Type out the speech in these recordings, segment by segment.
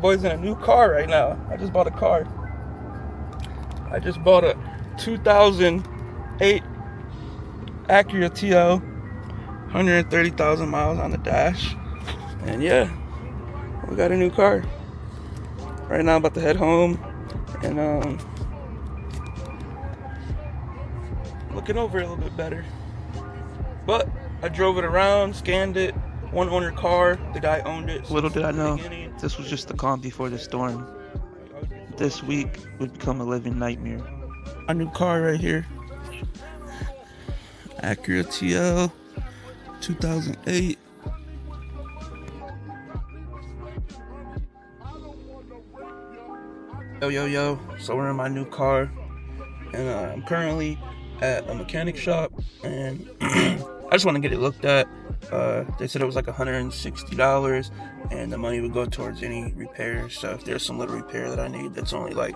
Your boy's in a new car right now. I just bought a car. I just bought a 2008 Acura TL, 130,000 miles on the dash. And yeah, we got a new car. Right now I'm about to head home and looking over it a little bit better. But I drove it around, scanned it, one owner car, the guy owned it. Little did I know, this was just the calm before the storm. This week would become a living nightmare. A new car right here. Acura TL, 2008. Yo. So we're in my new car. And I'm currently at a mechanic shop. And I just want to get it looked at. They said it was like $160. And the money would go towards any repairs. So if there's some little repair that I need that's only like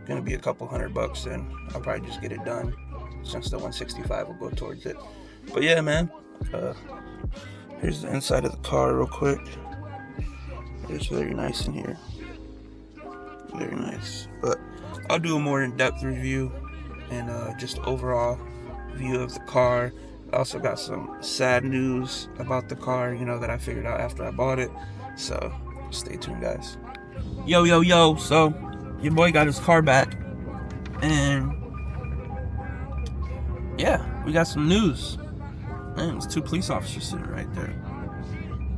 going to be a couple $100, then I'll probably just get it done. Since the 165 will go towards it. But yeah, man. Here's the inside of the car real quick. It's very nice in here. Very nice. But I'll do a more in-depth review and just overall view of the car. I also got some sad news about the car, you know, that I figured out after I bought it. So stay tuned, guys. Yo. So your boy got his car back. And yeah, we got some news. Man, there's 2 police officers sitting right there.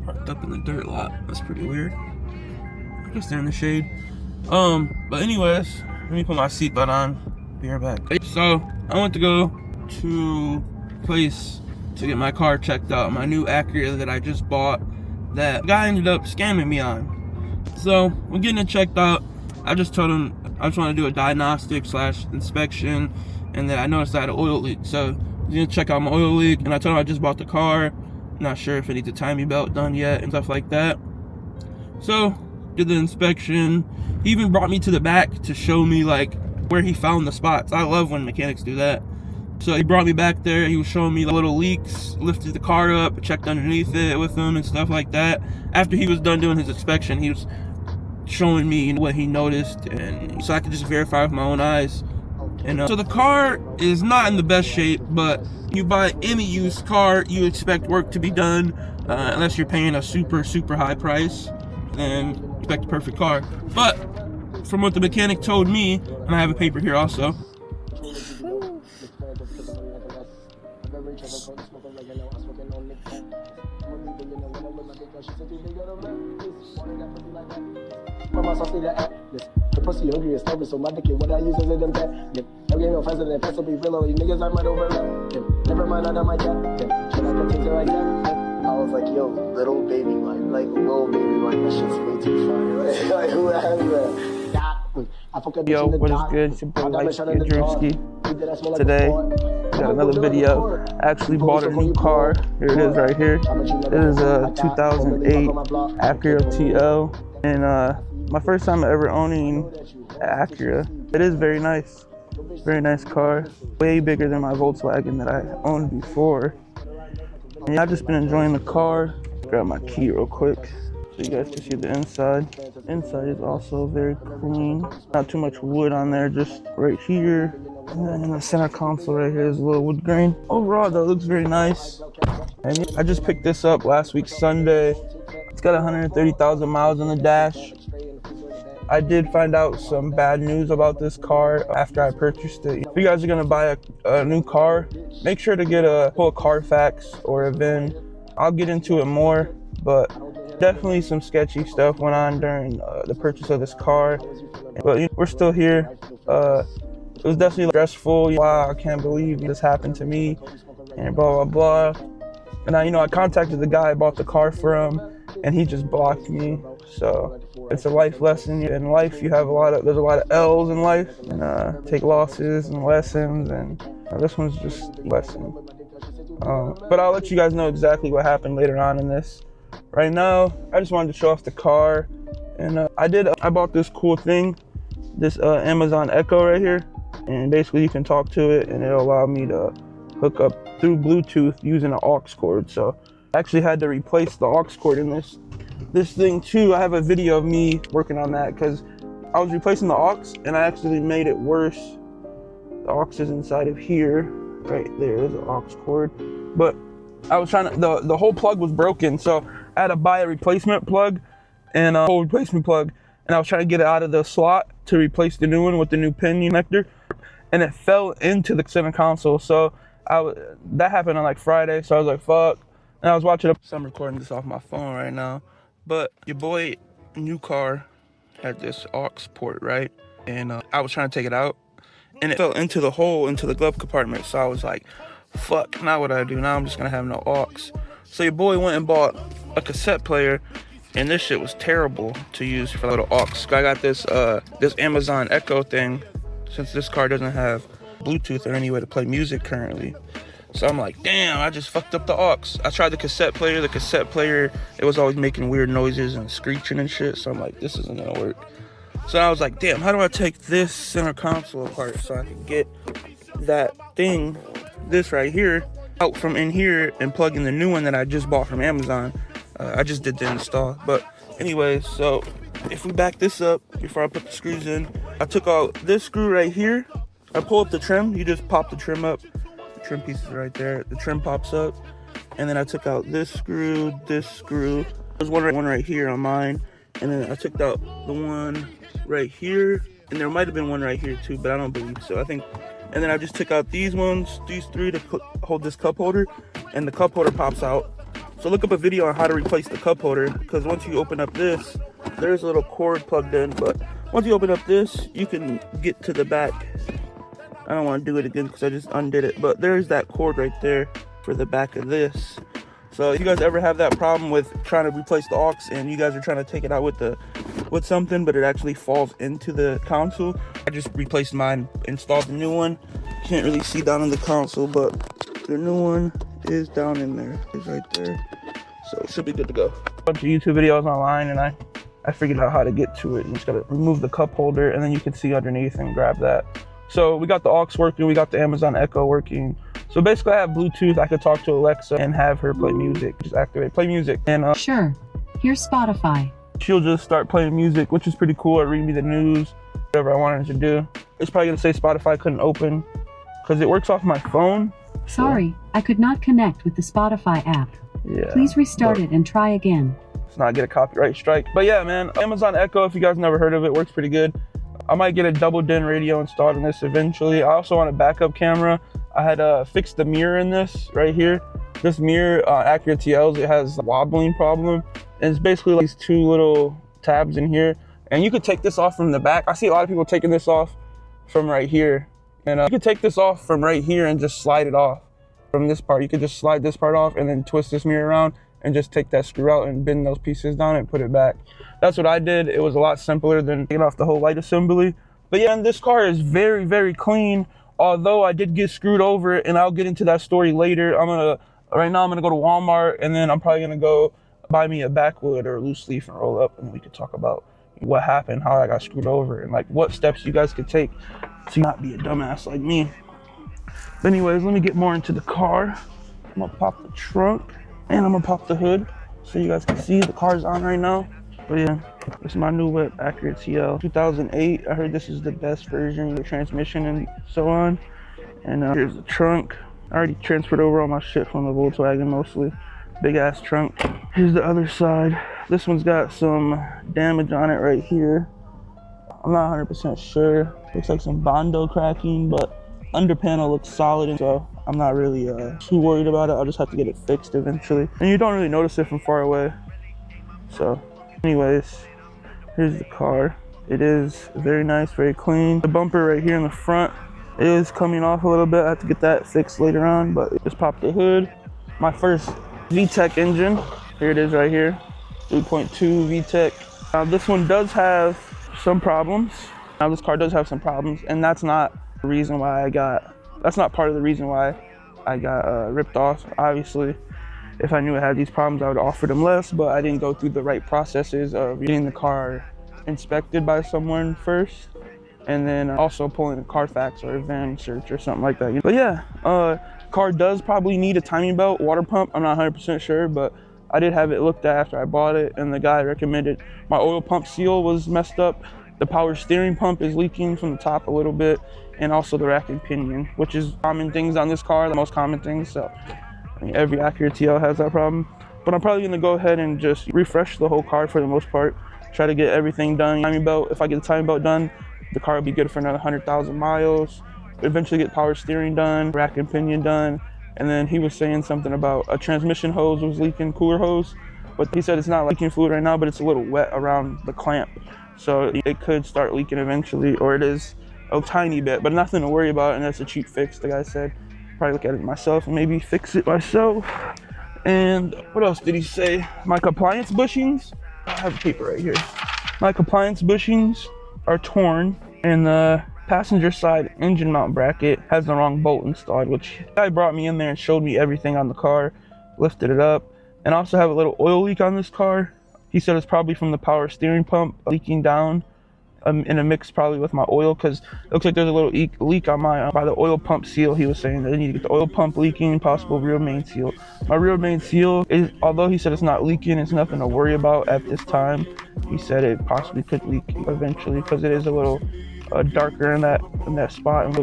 Parked up in the dirt lot. That's pretty weird. I guess they're in the shade. But anyways, let me put my seatbelt on. Be right back. So, I went to go to a place to get my car checked out. My new Acura that I just bought that the guy ended up scamming me on. So, we're getting it checked out. I just told him I just want to do a diagnostic / inspection. And then I noticed I had an oil leak. So, he's gonna check out my oil leak. And I told him I just bought the car. Not sure if it needs a timing belt done yet and stuff like that. So, did the inspection. He even brought me to the back to show me like where he found the spots. I love when mechanics do that. So he brought me back there. He was showing me the little leaks, lifted the car up, checked underneath it with him and stuff like that. After he was done doing his inspection, he was showing me what he noticed, and so I could just verify with my own eyes. And so the car is not in the best shape, but you buy any used car, you expect work to be done, unless you're paying a super high price, and expect a perfect car. But from what the mechanic told me, and I have a paper here also. The pussy hungry is stubborn, so my dick is what I use as a them cat. I'm getting offensive and pencil be real, these niggas I might overlap. Never mind, under my cat. Should I continue like that? I was like, yo, little baby wine, like little baby wine, that shit's way too funny. Like who has that? Yo, what is good? It's your boy Drewski. Today, got another video. I actually bought a new car. Here it is right here. This is a 2008 Acura TL. And my first time ever owning an Acura. It is very nice. Very nice car. Way bigger than my Volkswagen that I owned before. And yeah, I've just been enjoying the car. Grab my key real quick so you guys can see the inside. Inside is also very clean. Not too much wood on there, just right here. And then in the center console right here is a little wood grain. Overall though, it looks very nice. And I just picked this up last week Sunday. It's got 130,000 miles on the dash. I did find out some bad news about this car after I purchased it. If you guys are gonna buy a new car, make sure to pull a Carfax or a VIN. I'll get into it more, but definitely some sketchy stuff went on during the purchase of this car. But we're still here. It was definitely stressful. Wow, I can't believe this happened to me, and blah, blah, blah. And I contacted the guy I bought the car from, and he just blocked me. So it's a life lesson. In life, there's a lot of L's in life, and take losses and lessons, and this one's just a lesson. But I'll let you guys know exactly what happened later on in this. Right now, I just wanted to show off the car, and I bought this cool thing, this Amazon Echo right here, and basically you can talk to it, and it'll allow me to hook up through Bluetooth using an aux cord. So I actually had to replace the aux cord in this this thing too, I have a video of me working on that because I was replacing the aux and I actually made it worse. The aux is inside of here, right there. There's an aux cord, but I was trying to, the whole plug was broken, so I had to buy a replacement plug and a whole replacement plug, and I was trying to get it out of the slot to replace the new one with the new pin connector, and it fell into the center console. So that happened on like Friday, so I was like, fuck. And I was watching so I'm recording this off my phone right now, but your boy new car had this aux port, right? And I was trying to take it out, and it fell into the hole into the glove compartment. So I was like, fuck, now what do I do? Now I'm just gonna have no aux. So your boy went and bought a cassette player, and this shit was terrible to use for little aux. I got this this Amazon Echo thing, since this car doesn't have Bluetooth or any way to play music currently. So I'm like, damn, I just fucked up the aux. I tried the cassette player. The cassette player, it was always making weird noises and screeching and shit. So I'm like, this isn't gonna work. So I was like, damn, how do I take this center console apart so I can get that thing, this right here, out from in here and plug in the new one that I just bought from Amazon. I just did the install. But anyway, so if we back this up before I put the screws in, I took out this screw right here. I pull up the trim. You just pop the trim up. The trim piece is right there. The trim pops up. And then I took out this screw. There's one right here on mine. And then I took out the one right here. And there might have been one right here too, but I don't believe so. I think. And then I just took out these ones, these three, to hold this cup holder. And the cup holder pops out. So look up a video on how to replace the cup holder, because once you open up this, there's a little cord plugged in, but once you open up this, you can get to the back. I don't want to do it again because I just undid it, but there's that cord right there for the back of this. So if you guys ever have that problem with trying to replace the aux and you guys are trying to take it out with something, but it actually falls into the console, I just replaced mine, installed the new one. Can't really see down in the console, but the new one is down in there. It's right there. So it should be good to go. A bunch of YouTube videos online, and I figured out how to get to it. You just gotta remove the cup holder, and then you can see underneath and grab that. So we got the aux working, we got the Amazon Echo working. So basically I have Bluetooth. I could talk to Alexa and have her play music. Just activate, play music. And sure, here's Spotify. She'll just start playing music, which is pretty cool, or read me the news, whatever I wanted to do. It's probably gonna say Spotify couldn't open, because it works off my phone. Sorry, I could not connect with the Spotify app. Yeah. Please restart it and try again. Let's not get a copyright strike. But yeah, man, Amazon Echo, if you guys never heard of it, works pretty good. I might get a double din radio installed in this eventually. I also want a backup camera. I had fixed the mirror in this right here. This mirror, Acura TL's, it has a wobbling problem. And it's basically like these two little tabs in here. And you could take this off from the back. I see a lot of people taking this off from right here. And you could take this off from right here and just slide it off from this part. You could just slide this part off and then twist this mirror around and just take that screw out and bend those pieces down and put it back. That's what I did. It was a lot simpler than taking off the whole light assembly. But yeah, and this car is very, very clean. Although I did get screwed over, and I'll get into that story later. Right now I'm gonna go to Walmart, and then I'm probably gonna go buy me a backwood or a loose leaf and roll up, and we could talk about what happened, how I got screwed over, and like what steps you guys could take to not be a dumbass like me. But anyways, let me get more into the car. I'm gonna pop the trunk and I'm gonna pop the hood so you guys can see the car's on right now. But yeah, this is my new whip, Acura TL 2008. I heard this is the best version, the transmission and so on. And here's the trunk. I already transferred over all my shit from the Volkswagen mostly. Big ass trunk. Here's the other side. This one's got some damage on it right here. I'm not 100% sure. Looks like some Bondo cracking, but under panel looks solid, and so I'm not really too worried about it. I'll just have to get it fixed eventually. And you don't really notice it from far away. So anyways, here's the car. It is very nice, very clean. The bumper right here in the front is coming off a little bit. I have to get that fixed later on, but just pop the hood. My first VTEC engine. Here it is right here. 3.2 VTEC. Now this one does have some problems. Now this car does have some problems, and that's not the reason why that's not part of the reason why I got ripped off. Obviously, if I knew it had these problems, I would offer them less, but I didn't go through the right processes of getting the car inspected by someone first, and then also pulling a Carfax or a VIN search or something like that. But yeah, car does probably need a timing belt, water pump. I'm not 100% sure, but I did have it looked at after I bought it, and the guy recommended my oil pump seal was messed up. The power steering pump is leaking from the top a little bit, and also the rack and pinion, which is common things on this car, the most common things. So I mean, every Acura TL has that problem. But I'm probably gonna go ahead and just refresh the whole car for the most part. Try to get everything done. Timing belt, if I get the timing belt done, the car will be good for another 100,000 miles. Eventually get power steering done, rack and pinion done. And then he was saying something about a transmission hose was leaking, cooler hose. But he said it's not leaking fluid right now, but it's a little wet around the clamp. So it could start leaking eventually, or it is a tiny bit, but nothing to worry about, and that's a cheap fix, the guy said. Probably look at it myself and maybe fix it myself. And what else did he say? My compliance bushings, I have a paper right here. My compliance bushings are torn, and the passenger side engine mount bracket has the wrong bolt installed, which the guy brought me in there and showed me everything on the car, lifted it up, and I also have a little oil leak on this car. He said it's probably from the power steering pump leaking down in a mix probably with my oil, because it looks like there's a little leak on my by the oil pump seal. He was saying that I need to get the oil pump leaking, possible rear main seal. My rear main seal is, although he said it's not leaking, it's nothing to worry about at this time. He said it possibly could leak eventually because it is a little darker in that spot and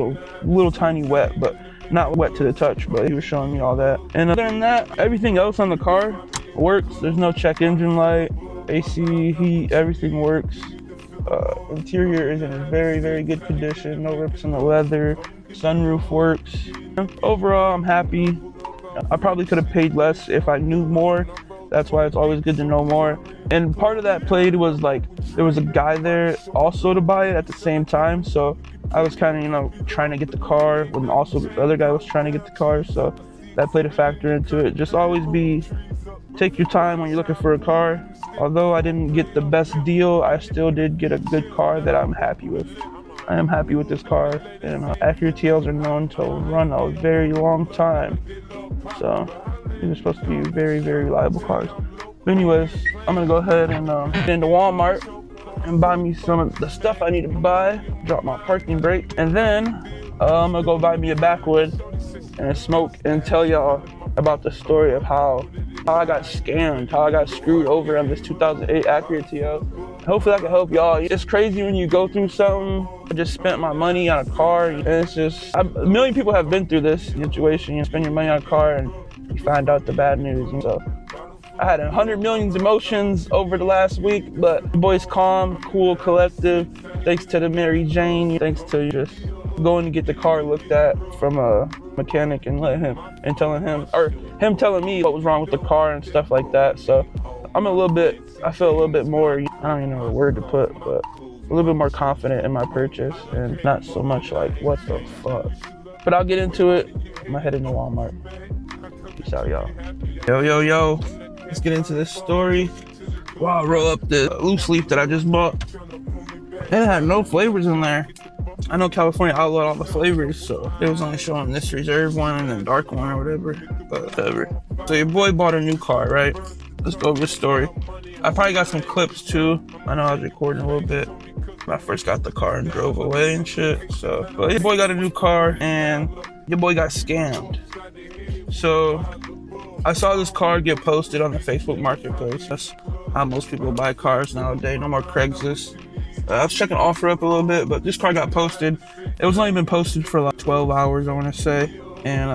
little tiny wet, but not wet to the touch. But he was showing me all that. And other than that, everything else on the car works. There's no check engine light, AC, heat, everything works. Interior is in a very, very good condition. No rips in the leather. Sunroof works. Overall, I'm happy. I probably could have paid less if I knew more. That's why it's always good to know more. And part of that played was like there was a guy there also to buy it at the same time. So I was kind of, trying to get the car when also the other guy was trying to get the car. So that played a factor into it. Just always take your time when you're looking for a car. Although I didn't get the best deal, I still did get a good car that I'm happy with. I am happy with this car, and Acura TLs are known to run a very long time. So these are supposed to be very, very reliable cars. But anyways, I'm gonna go ahead and get into Walmart and buy me some of the stuff I need to buy, drop my parking brake, and then I'm gonna go buy me a backwood and smoke and tell y'all about the story of how I got scammed, how I got screwed over on this 2008 Acura TL. Hopefully I can help y'all. It's crazy when you go through something. I just spent my money on a car, and it's just, a million people have been through this situation. You spend your money on a car and you find out the bad news. And so I had 100 million emotions over the last week, but the boy's calm, cool, collective. Thanks to the Mary Jane, thanks to just going to get the car looked at from a mechanic and telling me what was wrong with the car and stuff like that. So I feel a little bit more, I don't even know what word to put, but a little bit more confident in my purchase and not so much like, what the fuck. But I'll get into it. I'm gonna head into Walmart. Peace out, y'all. Yo. Let's get into this story. Wow, I'll roll up the loose leaf that I just bought. It had no flavors in there. I know California outlawed all the flavors, so it was only showing this reserve one and then dark one or whatever. But whatever. So your boy bought a new car, right? Let's go over the story. I probably got some clips too. I know I was recording a little bit when I first got the car and drove away and shit. So, but your boy got a new car and your boy got scammed. So I saw this car get posted on the Facebook Marketplace. That's how most people buy cars nowadays. No more Craigslist. I was checking OfferUp a little bit, but this car got posted. It was only been posted for like 12 hours, I want to say. And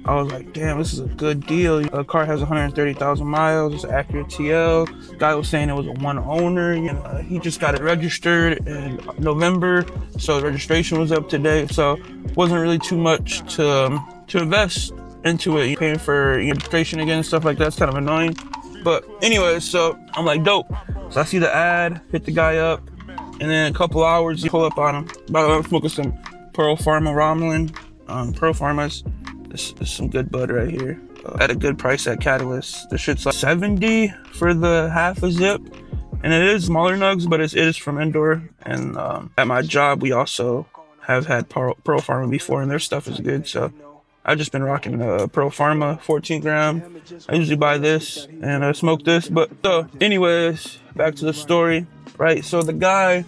I was like, damn, this is a good deal. The car has 130,000 miles. It's an Acura TL. Guy was saying it was a one owner. He just got it registered in November, so the registration was up to date. So wasn't really too much to invest into it. You're paying for registration again and stuff like that. It's kind of annoying. But anyways, so I'm like, dope. So I see the ad, hit the guy up. And then a couple hours, you pull up on him. By the way, I'm smoking some Pearl Pharma Romulan. Pearl Pharma's, this is some good bud right here. At a good price at Catalyst. This shit's like $70 for the half a zip. And it is smaller nugs, but it is from Indoor. And at my job, we also have had Pearl Pharma before, and their stuff is good. So I've just been rocking Pearl Pharma 14 gram. I usually buy this and I smoke this. But so anyways, back to the story. Right, so the guy,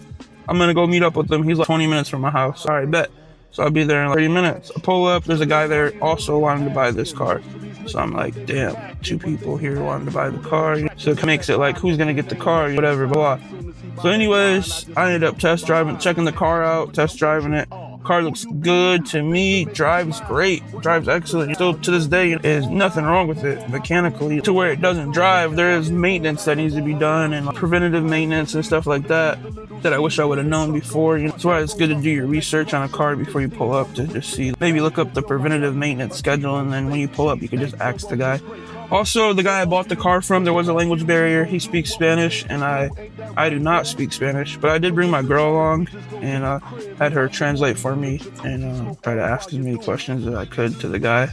I'm gonna go meet up with him. He's like 20 minutes from my house. All right, bet. So I'll be there in like 30 minutes. I pull up, there's a guy there also wanting to buy this car. So I'm like, damn, 2 people here wanting to buy the car. So it makes it like, who's gonna get the car, whatever, blah. So anyways, I ended up checking the car out, test driving it. Car looks good to me, drives great, drives excellent. Still to this day, there's nothing wrong with it mechanically. To where it doesn't drive, there is maintenance that needs to be done and preventative maintenance and stuff like that I wish I would have known before. That's why it's good to do your research on a car before you pull up, to just see, maybe look up the preventative maintenance schedule, and then when you pull up, you can just ask the guy. Also, the guy I bought the car from, there was a language barrier. He speaks Spanish, and I do not speak Spanish, but I did bring my girl along and had her translate for me and try to ask as many questions as I could to the guy,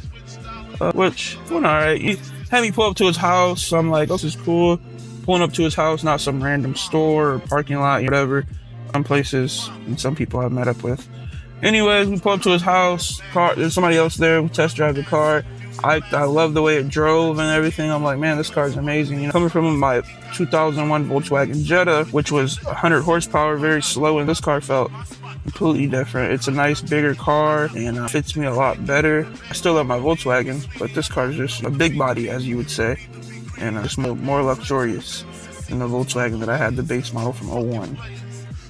which went all right. He had me pull up to his house, so I'm like, oh, this is cool. Pulling up to his house, not some random store or parking lot, whatever. Some places and some people I've met up with. Anyways, we pull up to his house. There's somebody else there. We test drive the car. I love the way it drove and everything. I'm like, man, this car is amazing. Coming from my 2001 Volkswagen Jetta, which was 100 horsepower, very slow, and this car felt completely different. It's a nice, bigger car, and fits me a lot better. I still love my Volkswagen, but this car is just a big body, as you would say, and just more luxurious than the Volkswagen that I had, the base model from '01.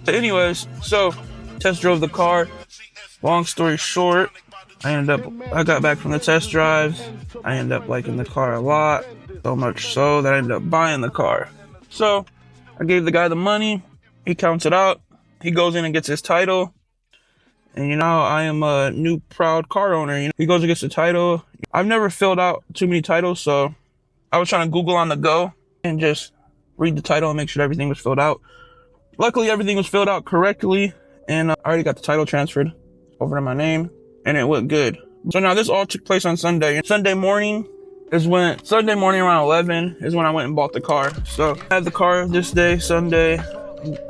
But anyways, so test drove the car. Long story short, I got back from the test drives. I ended up liking the car a lot, so much so that I ended up buying the car. So I gave the guy the money. He counts it out. He goes in and gets his title. And I am a new proud car owner. He goes and gets the title. I've never filled out too many titles, so I was trying to Google on the go and just read the title and make sure everything was filled out. Luckily, everything was filled out correctly, and I already got the title transferred over to my name, and it went good. So now this all took place on Sunday. Sunday morning around 11 is when I went and bought the car. So I had the car this day, Sunday.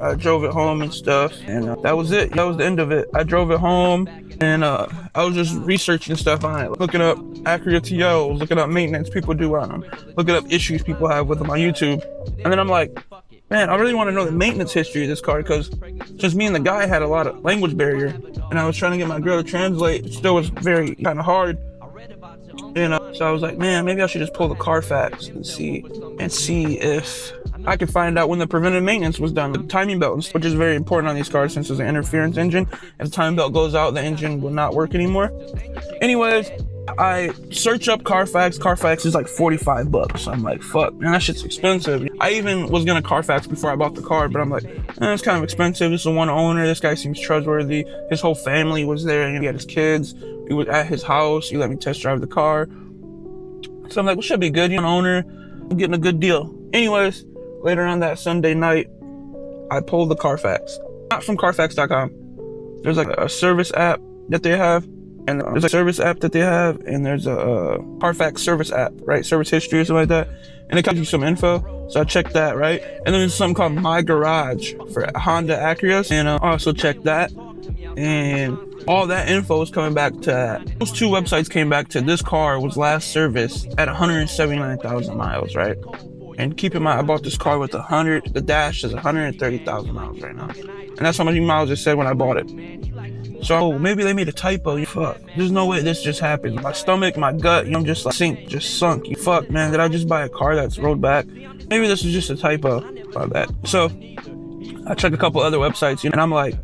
I drove it home and stuff, and that was it. That was the end of it. I drove it home, and I was just researching stuff on it, looking up Acura TLs, looking up maintenance people do on them, looking up issues people have with them on YouTube. And then I'm like, man, I really want to know the maintenance history of this car, because just me and the guy had a lot of language barrier, and I was trying to get my girl to translate. It still was very kind of hard. And so I was like, man, maybe I should just pull the Carfax and see if I could find out when the preventive maintenance was done. The timing belt, which is very important on these cars since it's an interference engine. If the timing belt goes out, the engine will not work anymore. Anyways, I search up Carfax. Carfax is like $45. I'm like, fuck, man, that shit's expensive. I even was gonna Carfax before I bought the car, but I'm like, it's kind of expensive. This is one owner. This guy seems trustworthy. His whole family was there, and he had his kids. He was at his house. He let me test drive the car. So I'm like, well, should be good. You're an owner. I'm getting a good deal. Anyways, later on that Sunday night, I pulled the Carfax. Not from Carfax.com. There's like a service app that they have. And there's a service app that they have, and there's a Carfax service app, right? Service history or something like that. And it gives you some info. So I checked that, right? And then there's something called My Garage for Honda Acuras. And I also checked that. And all that info was coming back to, those 2 websites came back to, this car was last serviced at 179,000 miles, right? And keep in mind, I bought this car with the dash is 130,000 miles right now. And that's how many miles it said when I bought it. So maybe they made a typo. Fuck, there's no way this just happened. My stomach, my gut, I'm just like sunk. Fuck, man, did I just buy a car that's rolled back? Maybe this is just a typo about that. So I check a couple other websites, and I'm like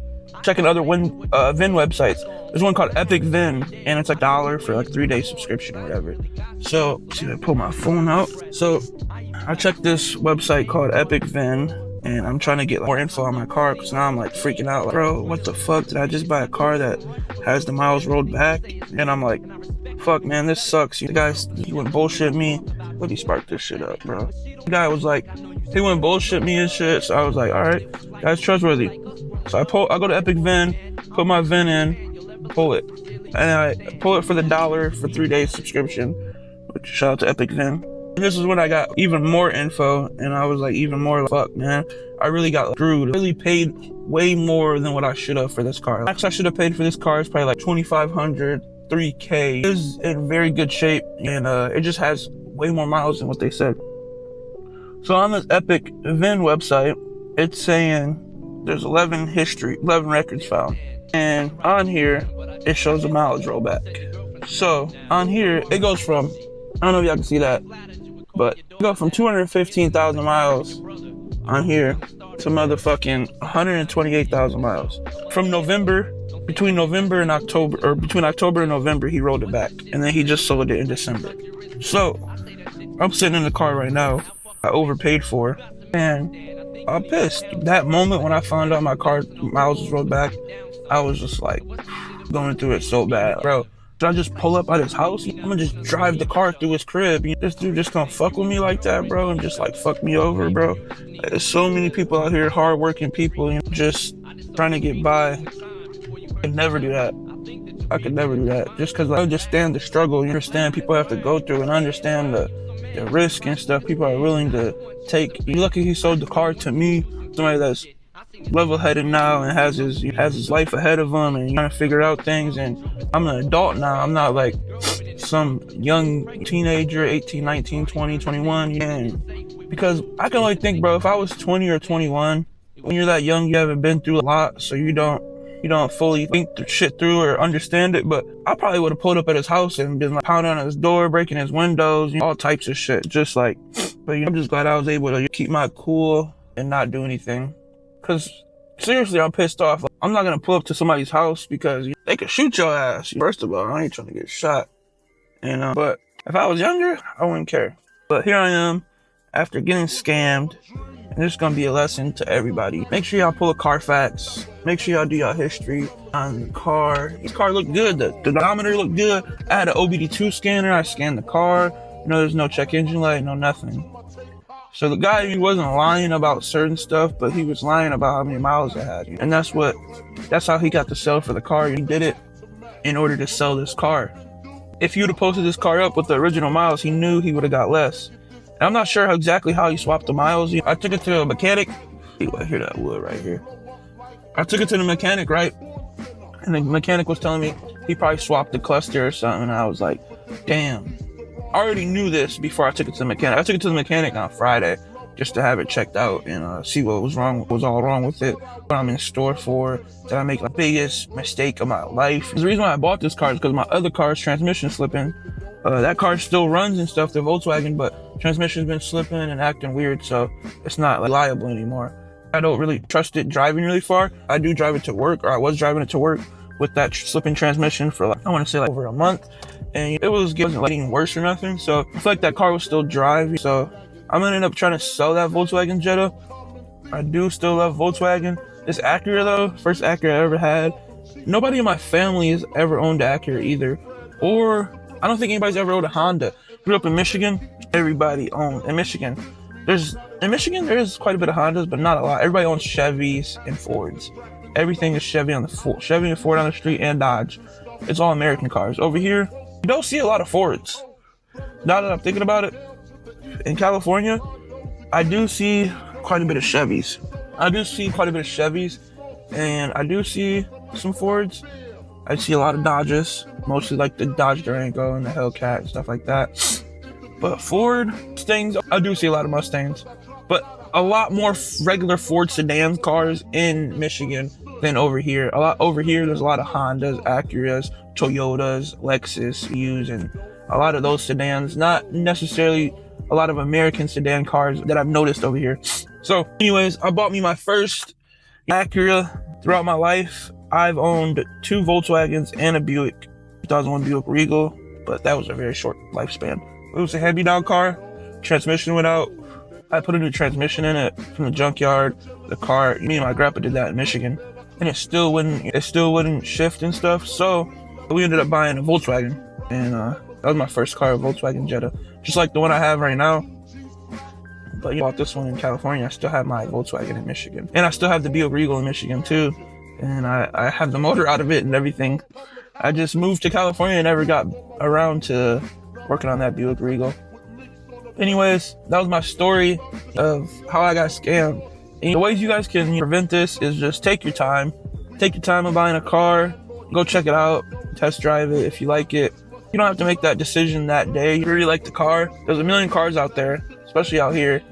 checking other VIN websites. There's one called Epic VIN, and it's like $1 for like 3-day subscription or whatever. So see, I pull my phone out. So I checked this website called Epic VIN. And I'm trying to get more info on my car, because now I'm like freaking out. Like, bro, what the fuck? Did I just buy a car that has the miles rolled back? And I'm like, fuck, man, this sucks. The guy, he wouldn't bullshit me. Let me spark this shit up, bro. The guy was like, he wouldn't bullshit me and shit. So I was like, all right, guy's trustworthy. So I go to Epic VIN, put my VIN in, pull it. And I pull it for the $1 for 3-day subscription. Which, shout out to Epic VIN. This is when I got even more info, and I was like, even more, fuck, man, I really got screwed. I really paid way more than what I should have for this car. Max I should have paid for this car is probably like $2,500, $3K. It is in very good shape, and it just has way more miles than what they said. So on this Epic VIN website, it's saying there's 11 records found. And on here, it shows the mileage rollback. So on here, it goes from I don't know if y'all can see that, but go from 215,000 miles on here to motherfucking 128,000 miles. From November, between November and October, or between October and November, he rolled it back, and then he just sold it in December. So I'm sitting in the car right now, I overpaid for, and I'm pissed. That moment when I found out my car miles was rolled back, I was just like going through it so bad, bro. Should I just pull up at his house? I'm gonna just drive the car through his crib. This dude just gonna fuck with me like that, bro, and just like fuck me over, bro. Like, there's so many people out here, hardworking people, just trying to get by. I could never do that. I could never do that. Just because I understand the struggle, you understand people have to go through, and I understand the risk and stuff people are willing to take. You're lucky he sold the car to me, somebody that's level-headed now and has his life ahead of him and trying to figure out things. And I'm an adult now. I'm not like some young teenager, 18, 19, 20, 21. And because I can only think, bro, if I was 20 or 21, when you're that young, you haven't been through a lot, so you don't fully think the shit through or understand it. But I probably would have pulled up at his house and been like pounding on his door, breaking his windows, all types of shit. Just like, but I'm just glad I was able to keep my cool and not do anything. Cause seriously, I'm pissed off. Like, I'm not gonna pull up to somebody's house because they could shoot your ass. First of all, I ain't trying to get shot. But if I was younger, I wouldn't care. But here I am, after getting scammed, and this is gonna be a lesson to everybody. Make sure y'all pull a Carfax. Make sure y'all do y'all history on the car. This car looked good. The odometer looked good. I had an OBD2 scanner. I scanned the car. There's no check engine light, no nothing. So the guy, he wasn't lying about certain stuff, but he was lying about how many miles I had. And that's how he got the sell for the car. He did it in order to sell this car. If he would have posted this car up with the original miles, he knew he would have got less. And I'm not sure exactly how he swapped the miles. I took it to a mechanic. I hear that wood right here. I took it to the mechanic, right? And the mechanic was telling me he probably swapped the cluster or something. And I was like, damn. I already knew this before I took it to the mechanic. I took it to the mechanic on Friday just to have it checked out and see what was all wrong with it, what I'm in store for. Did I make the biggest mistake of my life? The reason why I bought this car is because my other car's transmission slipping. That car still runs and stuff, the Volkswagen, but transmission's been slipping and acting weird, so it's not reliable anymore. I don't really trust it driving really far. I do drive it to work, or I was driving it to work with that slipping transmission for I want to say over a month. And it wasn't getting worse or nothing, so I feel like that car was still driving. So I'm gonna end up trying to sell that Volkswagen Jetta. I do still love Volkswagen. This Acura though, first Acura I ever had. Nobody in my family has ever owned an Acura either. Or I don't think anybody's ever owned a Honda. Grew up in Michigan, everybody owned in Michigan. There is quite a bit of Hondas, but not a lot. Everybody owns Chevys and Fords. Everything is Chevy and Ford on the street, and Dodge. It's all American cars. Over here, you don't see a lot of Fords. Now that I'm thinking about it, in California, I do see quite a bit of Chevys. And I do see some Fords. I see a lot of Dodges, mostly like the Dodge Durango and the Hellcat and stuff like that. But Ford Mustangs, I do see a lot of Mustangs, but a lot more regular Ford sedan cars in Michigan than over here. Over here, there's a lot of Hondas, Acuras, Toyotas, Lexus, used, and a lot of those sedans, not necessarily a lot of American sedan cars that I've noticed over here. So anyways, I bought me my first Acura. Throughout my life, I've owned 2 Volkswagens and a Buick, 2001 Buick Regal, but that was a very short lifespan. It was a hand-me-down car. Transmission went out. I put a new transmission in it from the junkyard. The car, me and my grandpa did that in Michigan, and it still wouldn't shift and stuff. So we ended up buying a Volkswagen, and that was my first car, a Volkswagen Jetta, just like the one I have right now. But I bought this one in California. I still have my Volkswagen in Michigan, and I still have the Buick Regal in Michigan too. And I have the motor out of it and everything. I just moved to California and never got around to working on that Buick Regal. Anyways, that was my story of how I got scammed. And the ways you guys can prevent this is just take your time. Take your time on buying a car. Go check it out. Test drive it if you like it. You don't have to make that decision that day. You really like the car. There's a million cars out there, especially out here.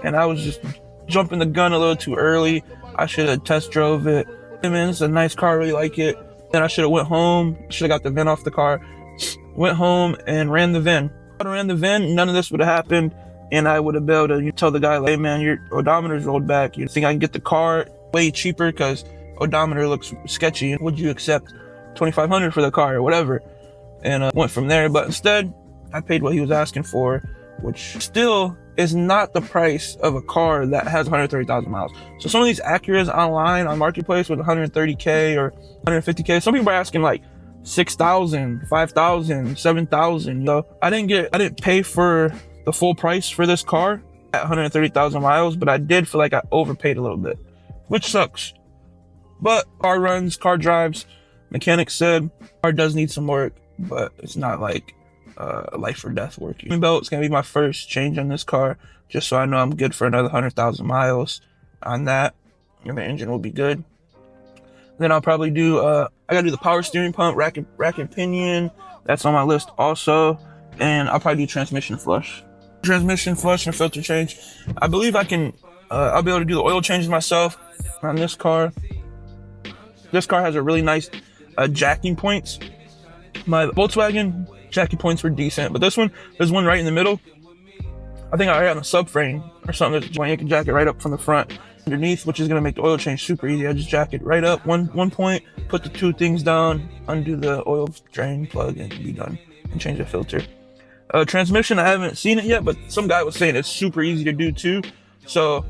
And I was just jumping the gun a little too early. I should have test drove it. I mean, it's a nice car, I really like it. Then I should have went home. Should have got the VIN off the car. Went home and ran the VIN. I ran the VIN, none of this would have happened, and I would have been able to tell the guy, like, hey man, your odometer's rolled back. You think I can get the car way cheaper because odometer looks sketchy? Would you accept $2,500 for the car or whatever? And went from there. But instead, I paid what he was asking for, which still is not the price of a car that has 130,000 miles. So some of these Acuras online on Marketplace with 130K or 150K, some people are asking like 6,000, 5,000, 7,000. You know, I didn't pay for the full price for this car at 130,000 miles, but I did feel like I overpaid a little bit, which sucks. But car runs, car drives. Mechanic said car does need some work, but it's not like a life or death work. Belt's gonna be my first change on this car, just so I know I'm good for another 100,000 miles on that, and the engine will be good. Then I'll probably do I gotta do the power steering pump, rack and pinion. That's on my list also, and I'll probably do transmission flush and filter change. I believe I can. I'll be able to do the oil changes myself on this car. This car has a really nice jacking points. My Volkswagen jacking points were decent, but this one, there's one right in the middle. I think I got on a subframe or something that's where you can jack it right up from the front underneath, which is gonna make the oil change super easy. I just jack it right up one point, put the two things down, undo the oil drain plug, and be done, and change the filter. Transmission, I haven't seen it yet, but some guy was saying it's super easy to do too, so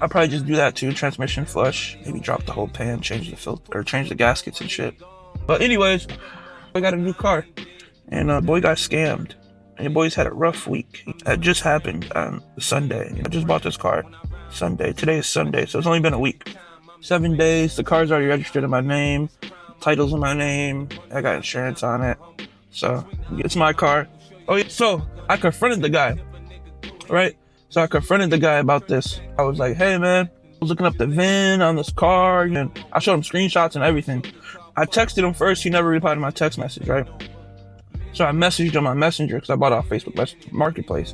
I'll probably just do that too. Transmission flush, maybe drop the whole pan, change the filter, or change the gaskets and shit. But anyways, I got a new car, and boy got scammed. And boys had a rough week. That just happened on Sunday. I just bought this car Sunday. Today is Sunday, so it's only been a week. 7 days. The car's already registered in my name. Title's in my name. I got insurance on it. So it's my car. Oh yeah. So I confronted the guy. Right? So I confronted the guy about this. I was like, hey man, I was looking up the VIN on this car, and I showed him screenshots and everything. I texted him first. He never replied to my text message, right? So I messaged him on Messenger because I bought it off Facebook Marketplace.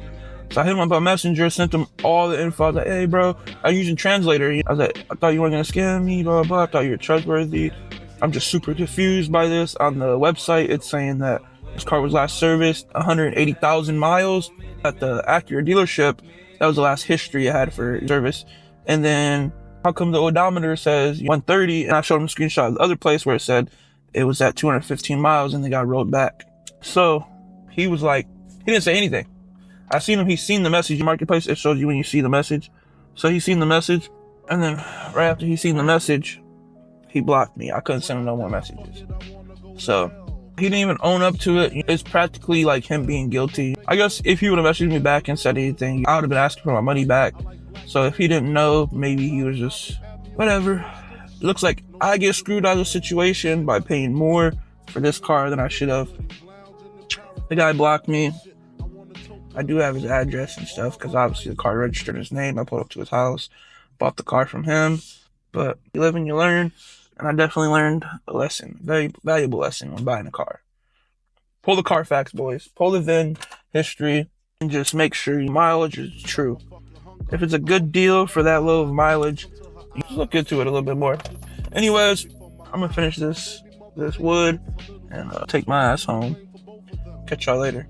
So I hit him up on Messenger, sent him all the info. I was like, hey bro, I'm using Translator. I was like, I thought you weren't gonna scam me, blah, blah, blah. I thought you were trustworthy. I'm just super confused by this. On the website, it's saying that this car was last serviced 180,000 miles at the Acura dealership. That was the last history I had for service. And then how come the odometer says 130? And I showed him a screenshot of the other place where it said it was at 215 miles and they got rolled back. So he was like, he didn't say anything. I seen him, he's seen the message in Marketplace. It shows you when you see the message. So he's seen the message, and then right after he seen the message, he blocked me. I couldn't send him no more messages. So he didn't even own up to it. It's practically like him being guilty. I guess if he would have messaged me back and said anything, I would have been asking for my money back. So if he didn't know, maybe he was just whatever. It looks like I get screwed out of the situation by paying more for this car than I should have. The guy blocked me. I do have his address and stuff because obviously the car registered in his name. I pulled up to his house, bought the car from him. But you live and you learn, and I definitely learned a lesson, very valuable lesson when buying a car. Pull the Carfax, boys. Pull the VIN history, and just make sure your mileage is true. If it's a good deal for that low of mileage, you just look into it a little bit more. Anyways, I'm gonna finish this wood and take my ass home. Catch y'all later.